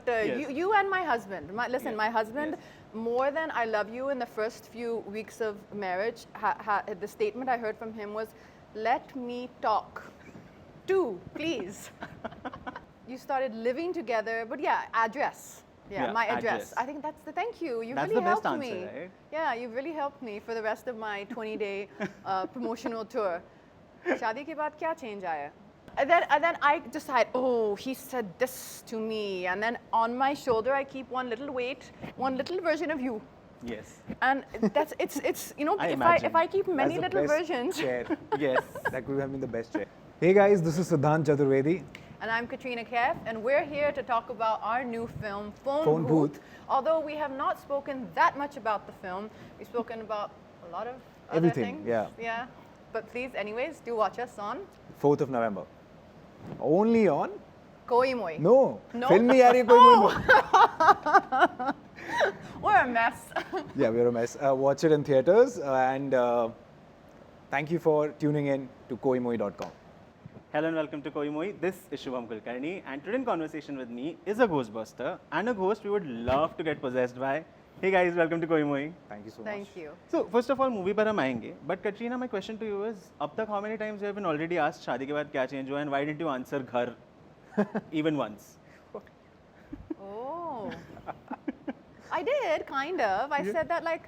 but you and my husband. Listen, my husband, more than I love you in the first few weeks of marriage, the statement I heard from him was, "Let me talk too, please." You started living together, but yeah, address. Yeah, my address. I think that's the thank you. You That's really the best helped answer, me. right? Yeah, you really helped me for the rest of my 20-day promotional tour. शादी के बाद क्या change आया? And then I decide, oh, he said this to me, and then on my shoulder I keep one little weight, one little version of you. Yes. And that's it's you know, if I keep many That's the little best versions. chair. Yes. That could have been the best chair. Hey guys, this is Siddhant Chaturvedi. And I'm Katrina Kaif, and we're here to talk about our new film, Phone Bhoot. Bhoot. Although we have not spoken that much about the film, we've spoken about a lot of other Everything, things. yeah. Yeah. But please, anyways, do watch us on 4th of November. Only on? Koimoi. No. No? Film nahi aa rahi Koimoi. We're a mess. Yeah, we're a mess. Watch it in theaters and thank you for tuning in to koimoi.com. Hello and welcome to Koimoi. This is Shubham Kulkarni, and today in conversation with me is a Ghostbuster and a ghost we would love to get possessed by. Hey guys, welcome to Koimoi. Thank you so much. Thank you. So first of all, movie पर हम आएंगे. But Katrina, my question to you is, अब तक how many times you have been already asked शादी के बाद क्या change हुआ, and why didn't you answer घर even once? Oh. I did, kind of. I said that like,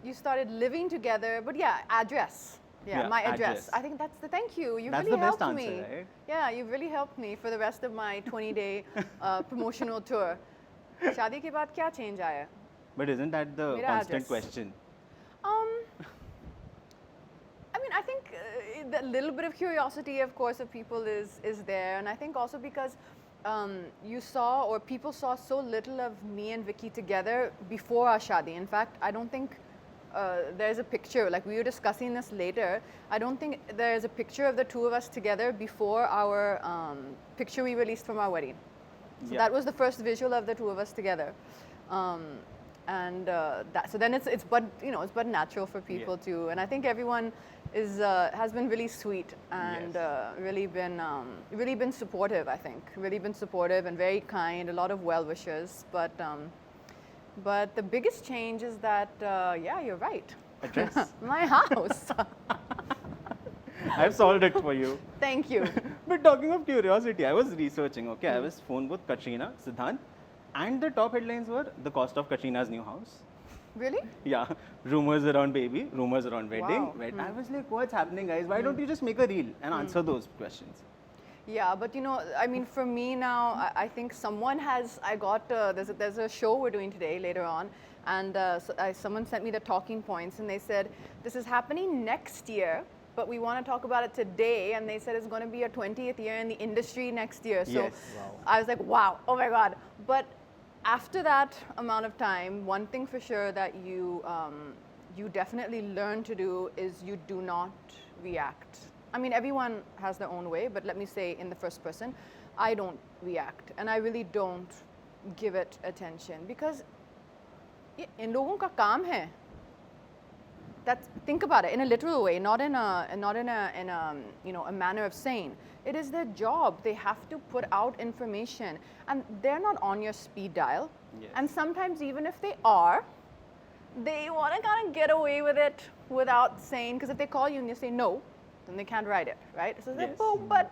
you started living together, but yeah, address. Yeah, my address. I think that's the thank you. You That's really the best helped answer, me. right? Yeah, you really helped me for the rest of my 20-day promotional tour. शादी के बाद क्या change आया? But isn't that the मेरा constant address. question? I mean, I think the little bit of curiosity, of course, of people is there, and I think also because you saw or people saw so little of me and Vicky together before our shadi. In fact, I don't think there's a picture. Like we were discussing this later. I don't think there's a picture of the two of us together before our picture we released from our wedding. So that was the first visual of the two of us together. So then it's but natural for people to, and I think everyone has been really sweet and really been supportive. I think really been supportive and very kind. A lot of well wishers, but the biggest change is that you're right. Address. My house. I've solved it for you. Thank you. But talking of curiosity, I was researching. Okay, I was phone with Katrina, Siddhant, and the top headlines were the cost of Katrina's new house. Really? Yeah, rumors around baby, rumors around wedding. Wow. I was like, what's happening, guys? Why don't you just make a reel and answer those questions? Yeah, but you know, I mean, for me now, I think someone has. There's a show we're doing today later on, and someone sent me the talking points, and they said this is happening next year, but we want to talk about it today, and they said it's going to be a 20th year in the industry next year. So I was like, wow, oh my God. But after that amount of time, one thing for sure that you definitely learn to do is you do not react. I mean, everyone has their own way, but let me say in the first person, I don't react, and I really don't give it attention because in logon ka kaam hai. Think about it in a literal way, not in a manner of saying. It is their job. They have to put out information, and they're not on your speed dial. Yes. And sometimes even if they are, they want to kind of get away with it without saying, because if they call you and you say no, then they can't write it, right? So it's like, oh, but.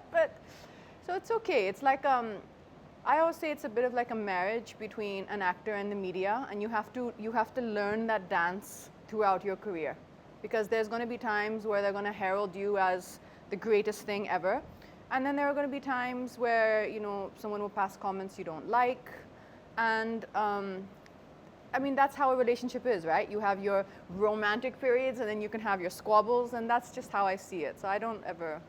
So it's okay. It's like, I always say it's a bit of like a marriage between an actor and the media, and you have to learn that dance throughout your career, because there's going to be times where they're going to herald you as the greatest thing ever, and then there are going to be times where someone will pass comments you don't like, and I mean that's how a relationship is, right? You have your romantic periods, and then you can have your squabbles, and that's just how I see it. So I don't ever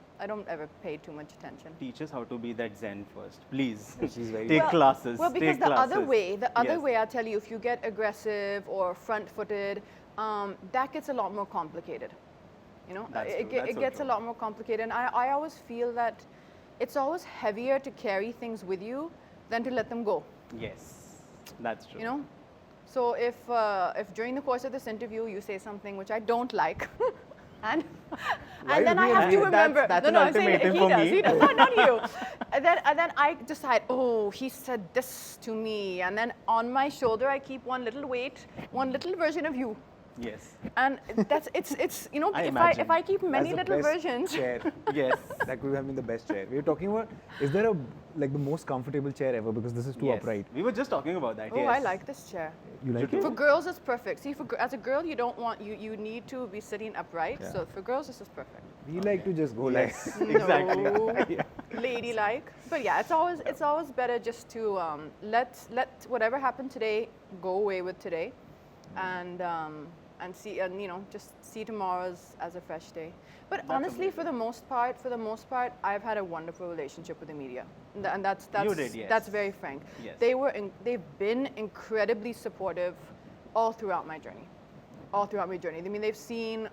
pay too much attention. Teach us how to be that Zen first, please. She's very Take classes. Well, because take the classes. other way, I'll tell you, if you get aggressive or front-footed, that gets a lot more complicated. It gets a lot more complicated. And I always feel that it's always heavier to carry things with you than to let them go. Yes, that's true. So if during the course of this interview you say something which I don't like, And Why and then would I we have to agree? remember. That's no, an no, I'm saying ultimatum he for does. me. He does. Not you. And then I decide. Oh, he said this to me. And then on my shoulder, I keep one little weight, one little version of you. Yes. And it's you know I if imagine. I keep many That's the little best versions. chair. Yes. That could have been the best chair. We were talking about, is there the most comfortable chair ever? Because this is too Yes. upright. We were just talking about that. Oh, yes. I like this chair. You like You it? For girls, it's perfect. See, as a girl, you don't want you need to be sitting upright. Yeah. So for girls, this is perfect. We like to just go Yes. like. Exactly. No, ladylike. But yeah, it's always better just to let whatever happened today go away with today, and see just see tomorrow as a fresh day. But That's honestly, amazing. for the most part, I've had a wonderful relationship with the media, and that's You did, yes. that's very frank. Yes. They've been incredibly supportive all throughout my journey. All throughout my journey. I mean, they've seen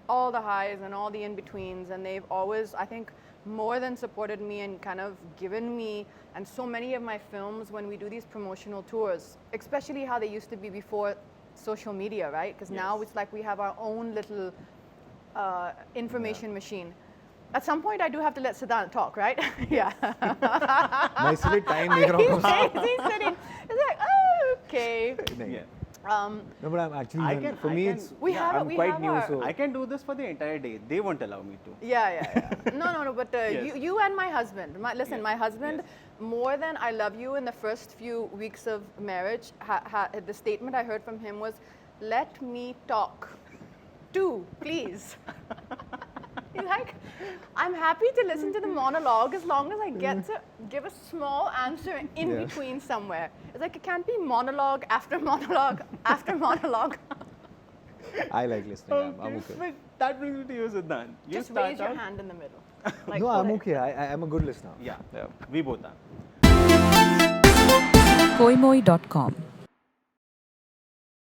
all the highs and all the in-betweens, and they've always, I think, more than supported me and kind of given me, and so many of my films, when we do these promotional tours, especially how they used to be before social media, right? Because now Yes. it's like we have our own little information machine. At some point, I do have to let Siddhant talk, right? Yeah. Nicely time देख रहा हूँ. He's sitting. He's like, oh, okay. नहीं. Yeah. No, but I'm actually. I can- for I me, can- it's. We have I'm we quite have new, our- so. I can do this for the entire day. They won't allow me to. Yeah. No. But Yes. you and my husband. Listen, Yes, my husband, yes. more than I love you in the first few weeks of marriage, the statement I heard from him was, "Let me talk, too, please." He's like, I'm happy to listen to the monologue as long as I get to give a small answer in Yeah. between somewhere. It's like it can't be monologue after monologue after monologue. I like listening. I'm okay. But that brings me to you, Siddhant. You Just start raise your out- hand in the middle. Like, No, I'm like- okay. I'm a good listener. Yeah. We both are. Koimoi.com